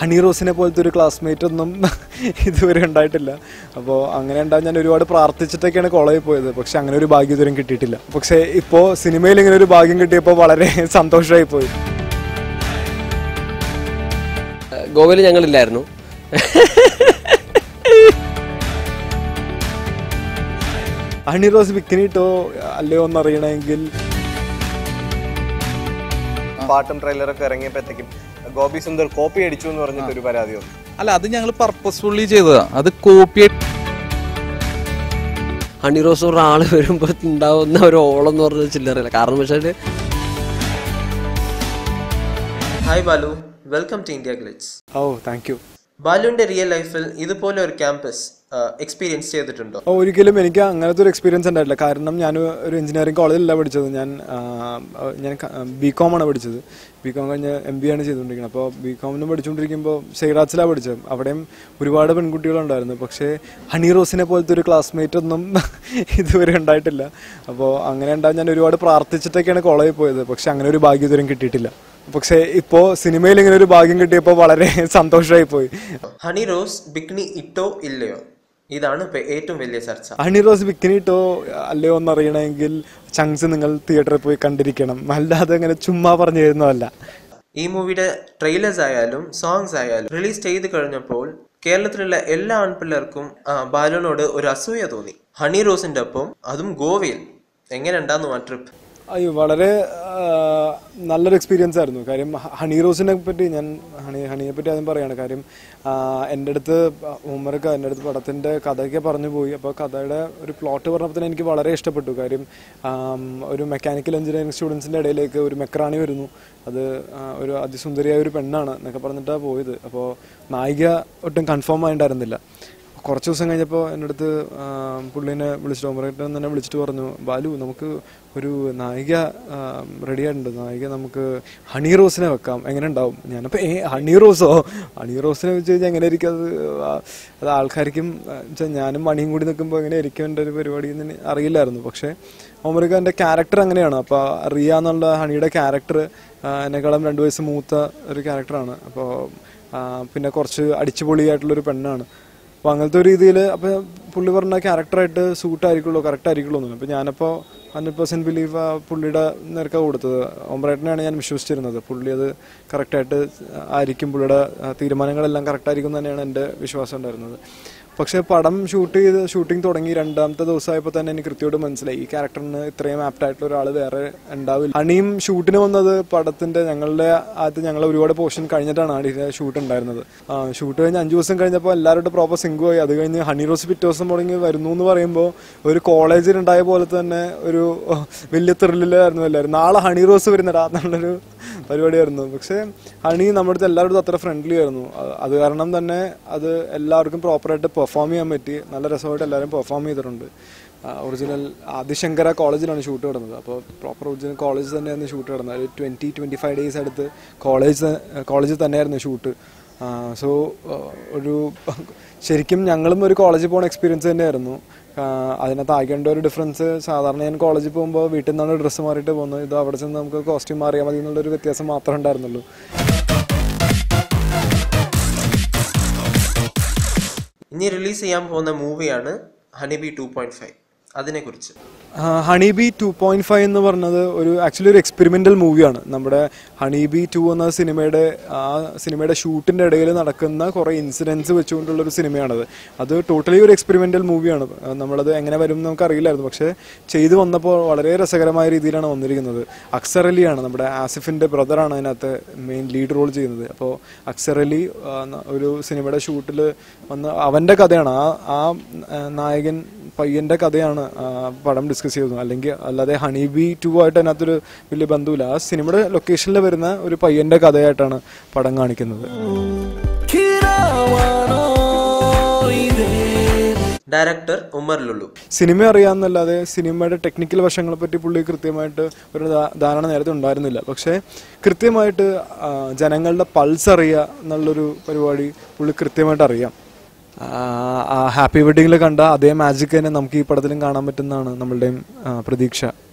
Honey റോസിനെ പോലത്തെ ഒരു classmate ഒന്നും ഇതുവരെ ഉണ്ടായിട്ടില്ല. അപ്പോൾ അങ്ങനെ ഉണ്ടാവും. ഞാൻ ഒരുപാട് പ്രാർത്ഥിച്ചിട്ടൊക്കെയാണ് കോളേജിൽ പോയത്. പക്ഷെ അങ്ങനെ ഒരു ഭാഗ്യം ഇതുവരെയും കിട്ടിയിട്ടില്ല. പക്ഷേ ഇപ്പോൾ സിനിമയിൽ ഇങ്ങനെ ഒരു ഭാഗ്യം കിട്ടിയപ്പോൾ വളരെ സന്തോഷമായി പോയി. ഗോവയിൽ ഞങ്ങളില്ലായിരുന്നു. ഹണി റോസ് ബിക്കിനിട്ടോ അല്ലയോ എന്നറിയണമെങ്കിൽ പാട്ടും ട്രെയിലറൊക്കെ ഇറങ്ങിയപ്പോഴത്തേക്കും ഗോപി സുന്ദർ കോപ്പി അടിച്ചു എന്ന് പറഞ്ഞിട്ട് ഒരു പരാതി വന്നു. അല്ല, അത് ഞങ്ങൾ പർപ്പസ്ഫുള്ളി ചെയ്തതാ. അത് കോപ്പി. ഹണി റോസ് ഒരാള് വരുമ്പോ ഉണ്ടാവുന്ന ഒരു ഓളം എന്ന് പറഞ്ഞ ചില്ലറയില്ല. കാരണം വെച്ചാല് hi Balu, welcome to IndiaGlitz. Thank you. ബാലുവിന്റെ റിയൽ ലൈഫിൽ ഇതുപോലെ ഒരു ക്യാമ്പസ് എക്സ്പീരിയൻസ് ചെയ്തിട്ടുണ്ടോ? ഒരിക്കലും എനിക്ക് അങ്ങനത്തെ ഒരു എക്സ്പീരിയൻസ് ഉണ്ടായിട്ടില്ല. കാരണം ഞാൻ ഒരു എഞ്ചിനീയറിംഗ് കോളേജിലല്ല പഠിച്ചത്. ഞാൻ ബികോം ആണ് പഠിച്ചത്. ബികോം കഴിഞ്ഞ് MBA ആണ് ചെയ്തുകൊണ്ടിരിക്കുന്നത്. അപ്പോൾ ബികോമിനും പഠിച്ചുകൊണ്ടിരിക്കുമ്പോൾ ഷെയ്റാച്ചിലാണ് പഠിച്ചത്. അവിടെയും ഒരുപാട് പെൺകുട്ടികളുണ്ടായിരുന്നു. പക്ഷേ ഹണി റോസിനെ പോലത്തെ ഒരു ക്ലാസ്മേറ്റ് ഒന്നും ഇതുവരെ ഉണ്ടായിട്ടില്ല. അപ്പോൾ അങ്ങനെ ഉണ്ടാവും. ഞാൻ ഒരുപാട് പ്രാർത്ഥിച്ചിട്ടൊക്കെയാണ് കോളേജിൽ പോയത്. പക്ഷെ അങ്ങനെ ഒരു ഭാഗ്യം ഇതുവരെയും കിട്ടിയിട്ടില്ല. പക്ഷേ ഇപ്പോൾ സിനിമയിൽ ഇങ്ങനെ ഒരു ഭാഗ്യം കിട്ടിയപ്പോൾ വളരെ സന്തോഷമായി പോയി. ഹണി റോസ് ബിക്കിനി ഇട്ടോ ഇല്ലയോ, ഇതാണ് ഏറ്റവും വലിയ ചർച്ച. ഹണി റോസ് ബിക്കിനിട്ടോ അല്ലയോ എന്നറിയണമെങ്കിൽ ചങ്സ് നിങ്ങൾ തിയേറ്ററിൽ പോയി കണ്ടിരിക്കണം. അല്ലാതെ അങ്ങനെ ചുമ്മാ പറഞ്ഞു തരുന്നതല്ല. ഈ മൂവിയുടെ ട്രെയിലേഴ്സ് ആയാലും സോങ്സ് ആയാലും റിലീസ് ചെയ്ത് കഴിഞ്ഞപ്പോൾ കേരളത്തിലുള്ള എല്ലാ ആൺപിള്ളേർക്കും ബാലുവിനോട് ഒരു അസൂയ തോന്നി. ഹണി റോസിന്റെ ഒപ്പം, അതും ഗോവയിൽ. എങ്ങനെ ഉണ്ടായിരുന്നു ആ ട്രിപ്പ്? അയ്യോ, വളരെ നല്ലൊരു എക്സ്പീരിയൻസ് ആയിരുന്നു. കാര്യം ഹണി റോസിനെ പറ്റി ഞാൻ ഹണിയെ പറ്റി ആദ്യം പറയുകയാണ്. കാര്യം എൻ്റെ അടുത്ത് ഉമ്മർക്ക് എൻ്റെ അടുത്ത് പടത്തിൻ്റെ കഥയൊക്കെ പറഞ്ഞു പോയി. അപ്പോൾ കഥയുടെ ഒരു പ്ലോട്ട് പറഞ്ഞപ്പോൾ തന്നെ എനിക്ക് വളരെ ഇഷ്ടപ്പെട്ടു. കാര്യം ഒരു മെക്കാനിക്കൽ എഞ്ചിനീയറിംഗ് സ്റ്റുഡൻസിൻ്റെ ഇടയിലേക്ക് ഒരു മെക്രാണി വരുന്നു. അത് ഒരു അതിസുന്ദരിയായ ഒരു പെണ്ണാണ് എന്നൊക്കെ പറഞ്ഞിട്ടാണ് പോയത്. അപ്പോൾ നായിക ഒട്ടും കൺഫേം ആയിട്ടുണ്ടായിരുന്നില്ല. കുറച്ച് ദിവസം കഴിഞ്ഞപ്പോൾ എൻ്റെ അടുത്ത് പുള്ളീനെ വിളിച്ചിട്ട് ഓമറേറ്റൻ തന്നെ വിളിച്ചിട്ട് പറഞ്ഞു, ബാലു നമുക്ക് ഒരു നായിക റെഡി ആയിട്ടുണ്ട്. നായിക നമുക്ക് ഹണി റോസിനെ വെക്കാം, എങ്ങനെ ഉണ്ടാവും? ഞാനപ്പോൾ ഹണി റോസോ? ഹണി റോസിനെ വെച്ച് കഴിഞ്ഞാൽ എങ്ങനെ ആയിരിക്കും അത് ആൾക്കാർക്കും ഞാനും മണിയും കൂടി നിൽക്കുമ്പോൾ എങ്ങനെ ആയിരിക്കും എൻ്റെ ഒരു പരിപാടി എന്ന് അറിയില്ലായിരുന്നു. പക്ഷേ ഓമറിക്ക് എൻ്റെ ക്യാരക്ടർ അങ്ങനെയാണ്. അപ്പോൾ റിയ എന്നുള്ള ഹണിയുടെ ക്യാരക്ടർ എന്നെക്കാളും 2 വയസ്സ് മൂത്ത ഒരു ക്യാരക്ടറാണ്. അപ്പോൾ പിന്നെ കുറച്ച് അടിച്ചുപൊളിയായിട്ടുള്ളൊരു പെണ്ണാണ്. അപ്പോൾ അങ്ങനത്തെ ഒരു രീതിയിൽ അപ്പോൾ പുള്ളി പറഞ്ഞ ക്യാരക്ടറായിട്ട് സൂട്ടായിരിക്കുള്ളൂ, കറക്റ്റ് ആയിരിക്കുള്ളൂ എന്ന്. അപ്പോൾ ഞാനപ്പോൾ 100% ബിലീവ് പുള്ളിയുടെ നിരക്ക കൊടുത്തത്. ഓംബ്രൈറ്റിനെയാണ് ഞാൻ വിശ്വസിച്ചിരുന്നത്. പുള്ളി അത് കറക്റ്റായിട്ട് ആയിരിക്കും, പുള്ളിയുടെ തീരുമാനങ്ങളെല്ലാം കറക്റ്റായിരിക്കും തന്നെയാണ് എൻ്റെ വിശ്വാസം ഉണ്ടായിരുന്നത്. പക്ഷേ പടം ഷൂട്ടിംഗ് തുടങ്ങി 2ാമത്തെ ദിവസമായപ്പോൾ തന്നെ എനിക്ക് കൃത്യമായിട്ട് മനസ്സിലായി ഈ ക്യാരക്ടറിന് ഇത്രയും ആപ്റ്റായിട്ടുള്ള ഒരാൾ വേറെ ഉണ്ടാവില്ല. ഹണിയും ഷൂട്ടിന് വന്നത് പടത്തിന്റെ ഞങ്ങളെ ഒരുപാട് പോർഷൻ കഴിഞ്ഞിട്ടാണ് ഹണിയുടെ ഷൂട്ട് ഉണ്ടായിരുന്നത്. ഷൂട്ട് കഴിഞ്ഞ് 5 ദിവസം കഴിഞ്ഞപ്പോൾ എല്ലാവരുടെ പ്രോപ്പർ സിങ്ക് പോയി. അത് കഴിഞ്ഞ് ഹണി റോസ് പിറ്റേ ദിവസം തുടങ്ങി വരുന്നു എന്ന് പറയുമ്പോൾ ഒരു കോളേജിലുണ്ടായ പോലെ തന്നെ ഒരു വലിയ ത്രില്ലിലായിരുന്നു എല്ലാവരും. നാളെ ഹണി റോസ് വരുന്നടാ എന്നുള്ളൊരു പരിപാടിയായിരുന്നു. പക്ഷേ ഹണി നമ്മുടെ അടുത്ത് എല്ലാവരും അത്ര ഫ്രണ്ട്ലി ആയിരുന്നു. അത് കാരണം തന്നെ അത് എല്ലാവർക്കും പ്രോപ്പറായിട്ട് പെർഫോം ചെയ്യാൻ പറ്റി. നല്ല രസമായിട്ട് എല്ലാവരും പെർഫോം ചെയ്തിട്ടുണ്ട്. ഒറിജിനൽ ആദിശങ്കര കോളേജിലാണ് ഷൂട്ട് കിടന്നത്. അപ്പോൾ പ്രോപ്പർ ഒറിജിനൽ കോളേജ് തന്നെയായിരുന്നു ഷൂട്ട് കിടന്നത്. ഒരു 20-25 ഡേയ്സ് അടുത്ത് കോളേജിൽ തന്നെയായിരുന്നു ഷൂട്ട്. സോ ഒരു ശരിക്കും ഞങ്ങളും ഒരു കോളേജിൽ പോകുന്ന എക്സ്പീരിയൻസ് തന്നെയായിരുന്നു. അതിനകത്ത് ആകേണ്ട ഒരു ഡിഫറൻസ്, സാധാരണ ഞാൻ കോളേജിൽ പോകുമ്പോൾ വീട്ടിൽ നിന്നാണ് ഡ്രസ്സ് മാറിയിട്ട് പോകുന്നത്. ഇത് അവിടെ ചെന്ന് നമുക്ക് കോസ്റ്റ്യൂം മാറിയാൽ മതി എന്നുള്ളൊരു വ്യത്യാസം മാത്രമേ ഉണ്ടായിരുന്നുള്ളൂ. ഇനി റിലീസ് ചെയ്യാൻ പോകുന്ന മൂവിയാണ് ഹണിബി 2.5. അതിനെക്കുറിച്ച് ഹണിബി 2.5 എന്ന് പറഞ്ഞത് ആക്ച്വലി ഒരു എക്സ്പെരിമെൻ്റൽ മൂവിയാണ്. നമ്മുടെ ഹണിബി 2 എന്ന സിനിമയുടെ ഷൂട്ടിൻ്റെ ഇടയിൽ നടക്കുന്ന കുറേ ഇൻസിഡൻസ് വെച്ചുകൊണ്ടുള്ളൊരു സിനിമയാണത്. അത് ടോട്ടലി ഒരു എക്സ്പെരിമെൻ്റൽ മൂവിയാണ്. നമ്മളത് എങ്ങനെ വരും എന്ന് നമുക്കറിയില്ലായിരുന്നു. പക്ഷേ ചെയ്തു വന്നപ്പോൾ വളരെ രസകരമായ രീതിയിലാണ് വന്നിരിക്കുന്നത്. അക്സർ അലിയാണ്, നമ്മുടെ ആസിഫിൻ്റെ ബ്രദറാണ് അതിനകത്ത് മെയിൻ ലീഡ് റോൾ ചെയ്യുന്നത്. അപ്പോൾ അക്സർ അലി ഒരു സിനിമയുടെ ഷൂട്ടിൽ വന്ന് അവൻ്റെ കഥയാണ്, ആ നായകൻ പയ്യൻ്റെ കഥയാണ് പടം ഡിസ്കസ് ചെയ്തത്. അല്ലാതെ ഹണിബി 2 ആയിട്ട് അതിനകത്തൊരു വലിയ ബന്ധമില്ല. ആ സിനിമയുടെ ലൊക്കേഷനിൽ വരുന്ന ഒരു പയ്യൻ്റെ കഥയായിട്ടാണ് പടം കാണിക്കുന്നത്. ഡയറക്ടർ ഉമർ ലുലു. സിനിമ അറിയാമെന്നല്ലാതെ സിനിമയുടെ ടെക്നിക്കൽ വശങ്ങളെ പറ്റി പുള്ളി കൃത്യമായിട്ട് ഒരു ധാരണ നേരത്തെ ഉണ്ടായിരുന്നില്ല. പക്ഷേ കൃത്യമായിട്ട് ജനങ്ങളുടെ പൾസ് അറിയുക എന്നുള്ളൊരു പരിപാടി പുള്ളി കൃത്യമായിട്ട് അറിയാം. ഹാപ്പി വെഡിങ്ങിൽ കണ്ട അതേ മാജിക് തന്നെ നമുക്ക് ഈ പടത്തിലും കാണാൻ പറ്റുന്നതാണ് നമ്മളുടെയും പ്രതീക്ഷ.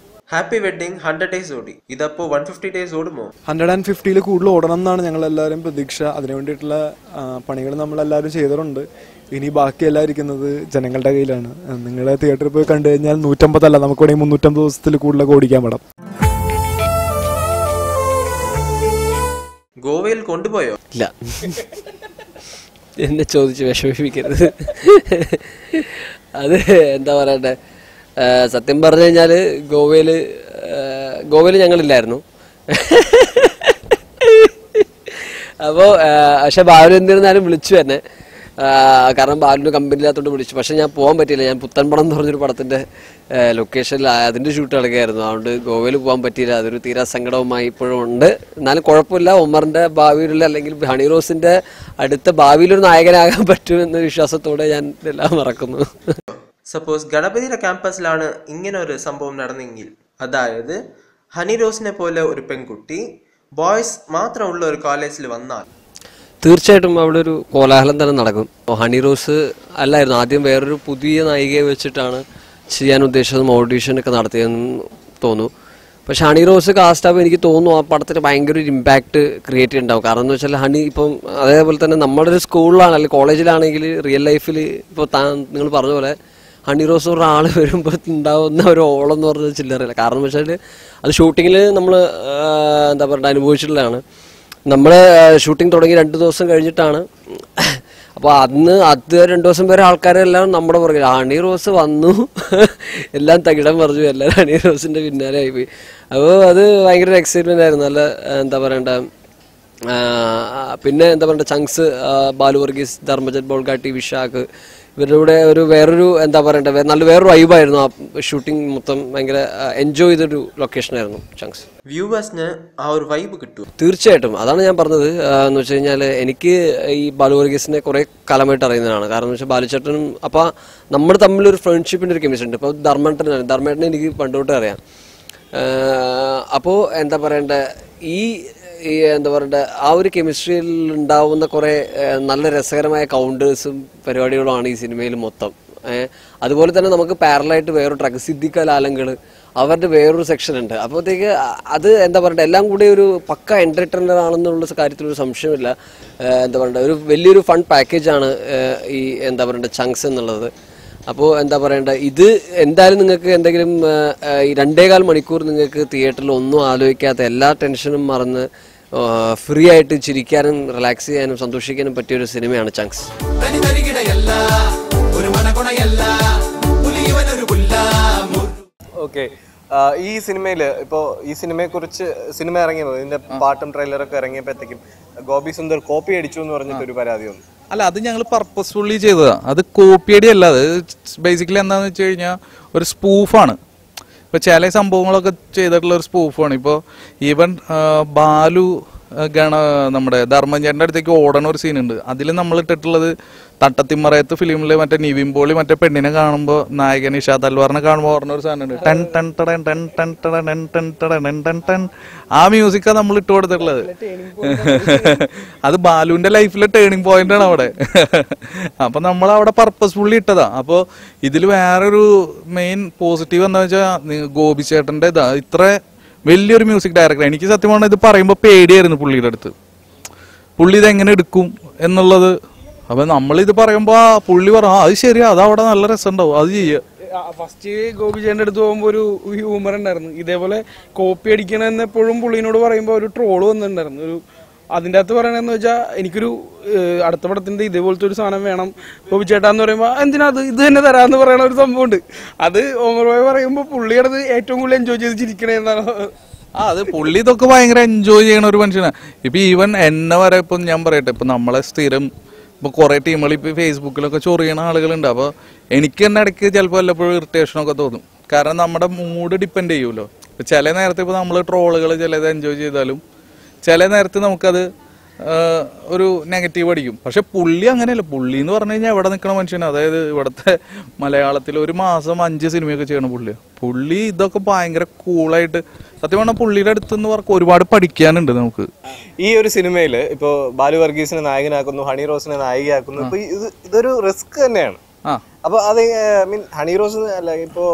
ഹാപ്പി വെഡിങ് 100 days ഓടി, ഇതപ്പോ 150 days ഓടുമോ? 150 കൂടുതൽ ഓടണം എന്നാണ് ഞങ്ങൾ എല്ലാവരും പ്രതീക്ഷ. അതിനു വേണ്ടിയിട്ടുള്ള പണികൾ നമ്മളെല്ലാവരും ചെയ്തിട്ടുണ്ട്. ഇനി ബാക്കിയെല്ലാം ഇരിക്കുന്നത് ജനങ്ങളുടെ കയ്യിലാണ്. നിങ്ങളെ തിയേറ്ററിൽ പോയി കണ്ടു കഴിഞ്ഞാൽ 150 അല്ല, നമുക്ക് വേണമെങ്കിൽ 350 ദിവസത്തിൽ കൂടുതലൊക്കെ ഓടിക്കാൻ പറ്റും. ഗോവയിൽ കൊണ്ടുപോയോ? ഇല്ല, എന്നെ ചോദിച്ച് വിഷമിപ്പിക്കരുത്. അത് എന്താ പറയണ്ടേ, സത്യം പറഞ്ഞു കഴിഞ്ഞാൽ ഗോവയിൽ ഞങ്ങളില്ലായിരുന്നു. അപ്പോൾ പക്ഷെ ബാലു എന്നിരുന്നാലും വിളിച്ചു തന്നെ. കാരണം ബാലുവിൻ്റെ കമ്പനി ഇല്ലാത്തതുകൊണ്ട് വിളിച്ചു. പക്ഷെ ഞാൻ പോകാൻ പറ്റിയില്ല. ഞാൻ പുത്തൻപണം എന്ന് പറഞ്ഞൊരു പടത്തിൻ്റെ ലൊക്കേഷനിൽ അതിൻ്റെ ഷൂട്ട് നടക്കുകയായിരുന്നു. അതുകൊണ്ട് ഗോവയിൽ പോകാൻ പറ്റിയില്ല. അതൊരു തീരാ സങ്കടവുമായി ഇപ്പോഴും ഉണ്ട്. എന്നാലും കുഴപ്പമില്ല. ഉമറിൻ്റെ ഭാവിയിലുള്ള അല്ലെങ്കിൽ ഹണി റോസിൻ്റെ അടുത്ത ഭാവിയിലൊരു നായകനാകാൻ പറ്റുമെന്ന വിശ്വാസത്തോടെ ഞാൻ എല്ലാം മറക്കുന്നു. സപ്പോസ് ഗണപതിയുടെ ക്യാമ്പസിലാണ് ഇങ്ങനെ ഒരു സംഭവം നടന്നെങ്കിൽ, അതായത് ഹണി റോസിനെ പോലെ ഒരു പെൺകുട്ടി ബോയ്സ് മാത്രമുള്ള ഒരു കോളേജിൽ വന്നാൽ തീർച്ചയായിട്ടും അവിടെ ഒരു കോലാഹലം തന്നെ നടക്കും. ഹണി റോസ് അല്ലായിരുന്നു ആദ്യം, വേറൊരു പുതിയ നായികയെ വെച്ചിട്ടാണ് ചെയ്യാൻ ഉദ്ദേശിച്ചതും ഓഡീഷനൊക്കെ നടത്തിയതെന്ന് തോന്നുന്നു. പക്ഷെ ഹണി റോസ് കാസ്റ്റാകുമ്പോൾ എനിക്ക് തോന്നുന്നു ആ പടത്തിന് ഭയങ്കര ഒരു ഇമ്പാക്റ്റ് ക്രിയേറ്റ് ചെയ്യുന്നുണ്ടാവും. കാരണം എന്ന് വെച്ചാൽ ഹണി ഇപ്പം അതേപോലെ തന്നെ നമ്മുടെ ഒരു സ്കൂളിലാണ് അല്ലെങ്കിൽ കോളേജിലാണെങ്കിൽ റിയൽ ലൈഫിൽ ഇപ്പോൾ നിങ്ങൾ പറഞ്ഞ പോലെ ഹണി റോസ് ഒരാൾ വരുമ്പോൾ ഉണ്ടാവുന്ന ഒരു ഓളം എന്ന് പറഞ്ഞത് ചില്ലറില്ല. കാരണം വെച്ചാൽ അത് ഷൂട്ടിങ്ങിൽ നമ്മൾ എന്താ പറയുക അനുഭവിച്ചിട്ടുള്ളതാണ്. നമ്മൾ ഷൂട്ടിംഗ് തുടങ്ങി 2 ദിവസം കഴിഞ്ഞിട്ടാണ്. അപ്പോൾ അത് 2 ദിവസം വരെ ആൾക്കാരെല്ലാം നമ്മുടെ പുറകിൽ ഹണി റോസ് വന്നു എല്ലാം തകിടം പറഞ്ഞു, എല്ലാവരും ഹണി റോസിൻ്റെ പിന്നാലെ ആയിപ്പോയി. അപ്പോൾ അത് ഭയങ്കര എക്സൈറ്റ്മെൻ്റ് ആയിരുന്നു. നല്ല എന്താ പറയണ്ട, പിന്നെ എന്താ പറയണ്ട, ചങ്സ്, ബാലു വർഗീസ്, ധർമ്മജൻ ബോൾഗാട്ടി, വിശാഖ്, ഇവരുടെ കൂടെ വേറൊരു എന്താ പറയണ്ട വേറൊരു വൈബായിരുന്നു. ആ ഷൂട്ടിംഗ് മൊത്തം ഭയങ്കര എൻജോയ് ചെയ്തൊരു ലൊക്കേഷനായിരുന്നു ചങ്സ്. വ്യൂവേഴ്സിന് ആ ഒരു വൈബ് കിട്ടും. തീർച്ചയായിട്ടും അതാണ് ഞാൻ പറഞ്ഞത്. എന്ന് വെച്ച് കഴിഞ്ഞാൽ എനിക്ക് ഈ ബാലു വർഗീസിനെ കുറേ കാലമായിട്ട് അറിയുന്നതാണ്. കാരണം എന്ന് വെച്ചാൽ ബാലുചേട്ടനും അപ്പോൾ നമ്മൾ തമ്മിലൊരു ഫ്രണ്ട്ഷിപ്പിൻ്റെ ഒരു കെമിസ്ട്രി ഉണ്ട്. ഇപ്പോൾ ധർമ്മേട്ടനെ എനിക്ക് പണ്ടുതൊട്ടേ അറിയാം. അപ്പോൾ എന്താ പറയണ്ട, ഈ എന്താ പറയണ്ട ആ ഒരു കെമിസ്ട്രിയിൽ ഉണ്ടാവുന്ന കുറേ നല്ല രസകരമായ കൗണ്ടേഴ്സും പരിപാടികളുമാണ് ഈ സിനിമയിൽ മൊത്തം. അതുപോലെ തന്നെ നമുക്ക് പാരലായിട്ട് വേറൊരു ട്രാക്ക് സിദ്ദിഖ് ലാലങ്ങൾ, അവരുടെ വേറൊരു സെക്ഷൻ ഉണ്ട്. അപ്പോഴത്തേക്ക് അത് എന്താ പറയണ്ട എല്ലാം കൂടി ഒരു പക്ക എൻ്റർടൈനർ ആണെന്നുള്ള കാര്യത്തിലൊരു സംശയമില്ല. എന്താ പറയണ്ട ഒരു വലിയൊരു ഫൺ പാക്കേജാണ് ഈ എന്താ പറയണ്ട ചങ്സ് എന്നുള്ളത്. അപ്പോൾ എന്താ പറയണ്ട, ഇത് എന്തായാലും നിങ്ങൾക്ക് എന്തെങ്കിലും ഈ 2.25 മണിക്കൂർ നിങ്ങൾക്ക് തിയേറ്ററിൽ ഒന്നും ആലോചിക്കാത്ത എല്ലാ ടെൻഷനും മറന്ന് ഫ്രീ ആയിട്ട് ചിരിക്കാനും റിലാക്സ് ചെയ്യാനും സന്തോഷിക്കാനും പറ്റിയൊരു സിനിമയാണ് ചങ്സ്. ഓക്കെ, ഈ സിനിമയിൽ ഇപ്പോൾ ഈ സിനിമയെക്കുറിച്ച് സിനിമ ഇറങ്ങിയത് ഇതിന്റെ പാട്ടും ട്രെയിലറൊക്കെ ഇറങ്ങിയപ്പോഴത്തേക്കും ഗോപി സുന്ദർ കോപ്പി അടിച്ചു എന്ന് പറഞ്ഞിട്ടൊരു പരാതി വന്നു. അല്ല, അത് ഞങ്ങൾ പർപ്പസ്ഫുള്ളി ചെയ്തതാ. അത് കോപ്പി അടി അല്ല. അത് ബേസിക്കലി എന്താന്ന് വെച്ച് കഴിഞ്ഞാൽ ഒരു സ്പൂഫാണ്. ഇപ്പൊ ചില സംഭവങ്ങളൊക്കെ ചെയ്തിട്ടുള്ള ഒരു സ്പൂഫാണ്. ഇപ്പോൾ ഈവൻ ബാലു നമ്മുടെ ധർമ്മഞ്ചേട്ടൻ്റെ അടുത്തേക്ക് ഓടണ ഒരു സീനുണ്ട്. അതിൽ നമ്മൾ ഇട്ടിട്ടുള്ളത് തട്ടത്തിമറയത്ത് ഫിലിമില് മറ്റേ നിവിൻ പോളി മറ്റേ പെണ്ണിനെ കാണുമ്പോൾ നായകൻ ഇഷാ തൽവാറിനെ കാണുമ്പോൾ ഓർണ ഒരു സാധനമുണ്ട്, ടൺ ടൺ ടടൻ ടൺ ടൺ ടടൻ ടൺ ടടൻ ടൺ ടൺ. ആ മ്യൂസിക്കാണ് നമ്മൾ ഇട്ട് കൊടുത്തിട്ടുള്ളത്. അത് ബാലുവിന്റെ ലൈഫിലെ ടേണിംഗ് പോയിന്റ് ആണ് അവിടെ. അപ്പൊ നമ്മൾ അവിടെ പർപ്പസ്ഫുള്ളി ഇട്ടതാ. അപ്പോൾ ഇതിൽ വേറൊരു മെയിൻ പോസിറ്റീവ് എന്താ വെച്ചാൽ ഗോപി ചേട്ടന്റെ ഇത്ര വലിയൊരു മ്യൂസിക് ഡയറക്ടർ. എനിക്ക് സത്യം പറഞ്ഞാൽ ഇത് പറയുമ്പോൾ പേടിയായിരുന്നു പുള്ളിയുടെ അടുത്ത്. പുള്ളി ഇതെങ്ങനെ എടുക്കും എന്നുള്ളത്. അപ്പൊ നമ്മളിത് പറയുമ്പോ പുള്ളി പറഞ്ഞു അത് ശരിയാ, അത് അവിടെ നല്ല രസമുണ്ടാവും, അത് ചെയ്യുക. ഫസ്റ്റ് ഗോപിചേട്ടൻ്റെ അടുത്ത് പോകുമ്പോൾ ഒരു ഹ്യൂമർ ഉണ്ടായിരുന്നു. ഇതേപോലെ കോപ്പി അടിക്കണമെന്ന് എപ്പോഴും പുള്ളിനോട് പറയുമ്പോൾ ഒരു ട്രോള് വന്നിട്ടുണ്ടായിരുന്നു. ഒരു അതിൻ്റെ അകത്ത് പറയണെന്ന് വെച്ചാൽ എനിക്കൊരു അടുത്ത പടത്തിൻ്റെ ഇതേപോലത്തെ ഒരു സാധനം വേണം ഗോപിച്ചേട്ടാന്ന് പറയുമ്പോൾ എന്തിനാ ഇത് തന്നെ തരാമെന്ന് പറയണ ഒരു സംഭവമുണ്ട്. അത് ഓമർ ഭായ് പറയുമ്പോൾ പുള്ളിയുടെ ഏറ്റവും കൂടുതൽ എൻജോയ് ചെയ്ത് ചിരിക്കണേന്നാണ്. അത് പുള്ളി ഇതൊക്കെ ഭയങ്കര എൻജോയ് ചെയ്യണ ഒരു മനുഷ്യനാണ്. ഇപ്പൊ ഈവൻ എന്നെ വരെ ഇപ്പം ഞാൻ പറയട്ടെ, ഇപ്പൊ നമ്മളെ സ്ഥിരം ഇപ്പൊ കുറെ ടീമുകൾ ഇപ്പൊ ഫേസ്ബുക്കിലൊക്കെ ചൊറിയണ ആളുകളുണ്ട്. അപ്പൊ എനിക്ക് തന്നെ ഇടയ്ക്ക് ചിലപ്പോൾ വല്ലപ്പോഴും ഇറിറ്റേഷനൊക്കെ തോന്നും. കാരണം നമ്മുടെ മൂഡ് ഡിപ്പെൻഡ് ചെയ്യുമല്ലോ. ചില നേരത്തെ ഇപ്പൊ നമ്മൾ ട്രോളുകൾ ചിലത് എൻജോയ് ചെയ്താലും ചില നേരത്ത് നമുക്കത് ഒരു നെഗറ്റീവ് അടിക്കും. പക്ഷെ പുള്ളി അങ്ങനെയല്ല. പുള്ളി എന്ന് പറഞ്ഞു കഴിഞ്ഞാൽ എവിടെ നിൽക്കണ മനുഷ്യനാണ്. അതായത് ഇവിടുത്തെ മലയാളത്തിൽ 1 മാസം 5 സിനിമയൊക്കെ ചെയ്യണ പുള്ളി ഇതൊക്കെ ഭയങ്കര കൂളായിട്ട്. സത്യം പറഞ്ഞാൽ പുള്ളിയുടെ അടുത്ത് നിന്ന് പറഞ്ഞാൽ ഒരുപാട് പഠിക്കാനുണ്ട് നമുക്ക്. ഈ ഒരു സിനിമയിൽ ഇപ്പോൾ ബാലു വർഗീസിനെ നായകനാക്കുന്നു, ഹണി റോസിനെ നായികയാക്കുന്നു. ഇപ്പൊ ഇതൊരു റിസ്ക് തന്നെയാണ്. ആ അപ്പൊ അത് മീൻ ഹണി റോസ് അല്ല ഇപ്പോ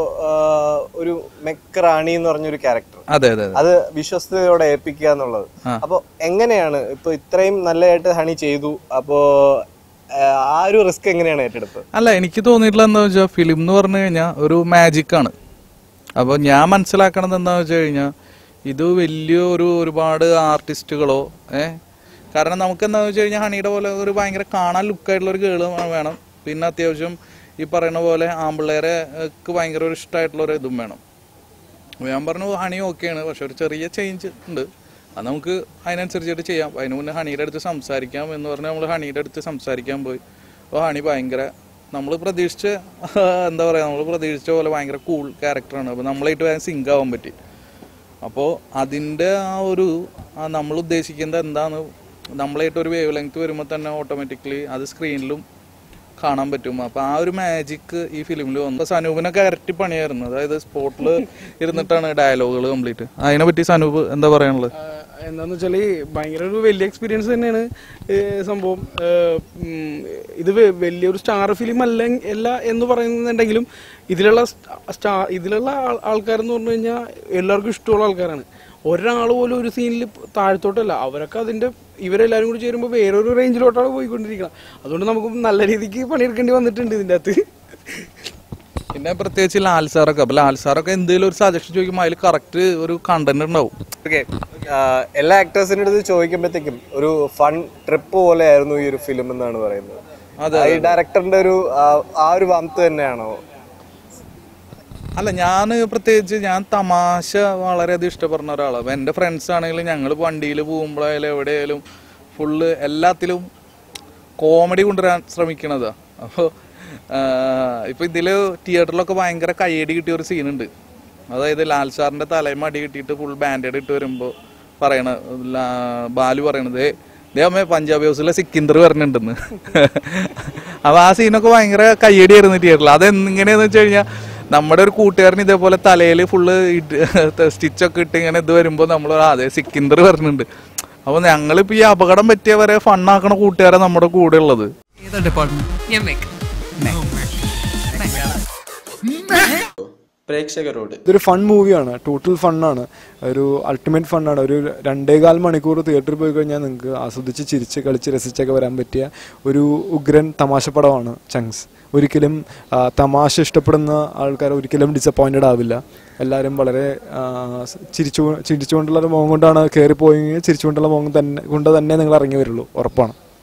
ഒരു മെക്റാണി എന്ന് പറഞ്ഞൊരു ക്യാരക്ടർ, അതെ അതെ അത് വിശ്വസ്തയോടെ ഏൽപ്പിക്കുക എന്നുള്ളത്. അപ്പൊ എങ്ങനെയാണ് ഇപ്പൊ ഇത്രയും നല്ലതായിട്ട് ഹണി ചെയ്തു, അപ്പോ ആ ഒരു റിസ്ക് എങ്ങനെയാണ് ഏറ്റെടുത്തത്? അല്ല, എനിക്ക് തോന്നിയിട്ടുള്ള എന്താ വെച്ചാൽ ഫിലിം എന്ന് പറഞ്ഞു കഴിഞ്ഞാൽ ഒരു മാജിക്കാണ്. അപ്പോൾ ഞാൻ മനസ്സിലാക്കണത് എന്താണെന്ന് വെച്ച് കഴിഞ്ഞാൽ ഇത് വലിയ ഒരുപാട് ആർട്ടിസ്റ്റുകളോ കാരണം നമുക്ക് എന്താണെന്ന് വെച്ച് കഴിഞ്ഞാൽ ഹണിയുടെ പോലെ ഒരു ഭയങ്കര കാണാൻ ലുക്കായിട്ടുള്ള ഒരു ഗേള് വേണം. പിന്നെ അത്യാവശ്യം ഈ പറയുന്ന പോലെ ആമ്പിള്ളേരെക്ക് ഭയങ്കര ഒരു ഇഷ്ടമായിട്ടുള്ള ഒരു ഇതും വേണം. ഞാൻ പറഞ്ഞു ഹണി ഓക്കെയാണ്, പക്ഷെ ഒരു ചെറിയ ചേഞ്ച് ഉണ്ട്, അത് നമുക്ക് അതിനനുസരിച്ചിട്ട് ചെയ്യാം. അതിന് മുന്നേ ഹണിയുടെ അടുത്ത് സംസാരിക്കാം എന്ന് പറഞ്ഞാൽ നമ്മൾ ഹണിയുടെ അടുത്ത് സംസാരിക്കാൻ പോയി. അപ്പോൾ ഹണി ഭയങ്കര നമ്മൾ പ്രതീക്ഷിച്ച എന്താ പറയുക, നമ്മൾ പ്രതീക്ഷിച്ച പോലെ ഭയങ്കര കൂൾ ക്യാരക്ടറാണ്. അപ്പോൾ നമ്മളായിട്ട് വേഗം സിങ്ക് ആവാൻ പറ്റി. അപ്പോൾ അതിൻ്റെ നമ്മൾ ഉദ്ദേശിക്കുന്നത് എന്താണ്, നമ്മളായിട്ട് ഒരു വേവ് ലെങ്ത് വരുമ്പോൾ തന്നെ ഓട്ടോമാറ്റിക്കലി അത് സ്ക്രീനിലും കാണാൻ പറ്റും. അപ്പോൾ ആ ഒരു മാജിക്ക് ഈ ഫിലിമിൽ വന്നു. സനൂപിനൊക്കെ ഇരട്ടി പണിയായിരുന്നു, അതായത് സ്പോട്ടിൽ ഇരുന്നിട്ടാണ് ഡയലോഗുകൾ കംപ്ലീറ്റ്. അതിനെപ്പറ്റി സനൂപ് എന്താ പറയാനുള്ളത്? എന്താന്ന് വെച്ചാൽ ഭയങ്കര ഒരു വലിയ എക്സ്പീരിയൻസ് തന്നെയാണ് സംഭവം. ഇത് വലിയൊരു സ്റ്റാർ ഫിലിം അല്ല എന്ന് പറയുന്നുണ്ടെങ്കിലും ഇതിലുള്ള ആൾക്കാരെന്ന് പറഞ്ഞു കഴിഞ്ഞാൽ എല്ലാവർക്കും ഇഷ്ടമുള്ള ആൾക്കാരാണ്. ഒരാൾ പോലും ഒരു സീനിൽ താഴ്ത്തോട്ടല്ല, അവരൊക്കെ ഇവരെല്ലാവരും കൂടി ചേരുമ്പോൾ വേറൊരു റേഞ്ചിലോട്ടാണ് പോയിക്കൊണ്ടിരിക്കണം. അതുകൊണ്ട് നമുക്ക് നല്ല രീതിക്ക് പണിയെടുക്കേണ്ടി വന്നിട്ടുണ്ട് ഇതിൻ്റെ അകത്ത്. പിന്നെ പ്രത്യേകിച്ച് ലാൽ സാറൊക്കെ, അപ്പോൾ ലാൽ സാറൊക്കെ എന്തെങ്കിലും ഒരു സജഷൻ ചോദിക്കുമ്പോൾ അതിൽ കറക്റ്റ് ഒരു കണ്ടന്റ് ഉണ്ടാവും. ഓക്കെ, എല്ലാ ആക്ടേഴ്സിൻ്റെ അടുത്ത് ചോദിക്കുമ്പോഴത്തേക്കും ഒരു ഫൺ ട്രിപ്പ് പോലെ ആയിരുന്നു ഈ ഒരു ഫിലിം എന്നാണ് പറയുന്നത്. ഈ ഡയറക്ടറിന്റെ ആ ഒരു വംത്ത് തന്നെയാണോ? അല്ല, ഞാൻ തമാശ വളരെയധികം ഇഷ്ടപ്പെടുന്ന ഒരാളാണ്. അപ്പോൾ എൻ്റെ ഫ്രണ്ട്സ് ആണെങ്കിലും ഞങ്ങൾ വണ്ടിയിൽ പോകുമ്പോഴായാലും എവിടെയായാലും ഫുള്ള് എല്ലാത്തിലും കോമഡി കൊണ്ടുവരാൻ ശ്രമിക്കണതാണ്. അപ്പോൾ ഇപ്പോൾ ഇതിൽ തിയേറ്ററിലൊക്കെ ഭയങ്കര കയ്യടി കിട്ടിയ ഒരു സീനുണ്ട്. അതായത് ലാൽ സാറിൻ്റെ തലയും അടി കിട്ടിയിട്ട് ഫുൾ ബാൻഡേഡ് ഇട്ട് വരുമ്പോൾ ബാലു പറയണത് അമ്മേ പഞ്ചാബി ഹൗസിലെ സിക്കിന്ദർ വരണുണ്ടെന്ന്. അപ്പോൾ ആ സീനൊക്കെ ഭയങ്കര കയ്യടിയായിരുന്നു തിയേറ്ററിൽ. അതെങ്ങനെയാന്ന് വെച്ച് കഴിഞ്ഞാൽ നമ്മുടെ ഒരു കൂട്ടുകാരൻ ഇതേപോലെ തലയിൽ ഫുള്ള് സ്റ്റിച്ചൊക്കെ ഇട്ട് ഇങ്ങനെ ഇത് വരുമ്പോൾ നമ്മൾ അതെ സിക്കിന്ദർ വരുന്നുണ്ട്. അപ്പോൾ ഞങ്ങളിപ്പോൾ ഈ അപകടം പറ്റിയവരെ ഫണ്ണാക്കണ കൂട്ടുകാരെ നമ്മുടെ കൂടെ ഉള്ളത്. പ്രേക്ഷകരോട് ഇതൊരു ഫൺ മൂവിയാണ്, ടോട്ടൽ ഫണ്ണാണ്, ഒരു അൾട്ടിമേറ്റ് ഫണ്ണാണ്. ഒരു 2.25 മണിക്കൂർ തിയേറ്ററിൽ പോയി കഴിഞ്ഞാൽ നിങ്ങൾക്ക് ആസ്വദിച്ച് ചിരിച്ച് കളിച്ച് രസിച്ചൊക്കെ വരാൻ പറ്റിയ ഒരു ഉഗ്രൻ തമാശപ്പടമാണ് ചങ്സ്. ഒരിക്കലും തമാശ ഇഷ്ടപ്പെടുന്ന ആൾക്കാർ ഒരിക്കലും ഡിസപ്പോയിൻറ്റഡ് ആവില്ല. എല്ലാവരും വളരെ ചിരിച്ചുകൊണ്ടുള്ള മുഖം കൊണ്ടാണ് കയറിപ്പോയെങ്കിൽ ചിരിച്ചുകൊണ്ടുള്ള മുഖം കൊണ്ട് തന്നെ നിങ്ങൾ ഇറങ്ങി വരുള്ളൂ, ഉറപ്പാണ്.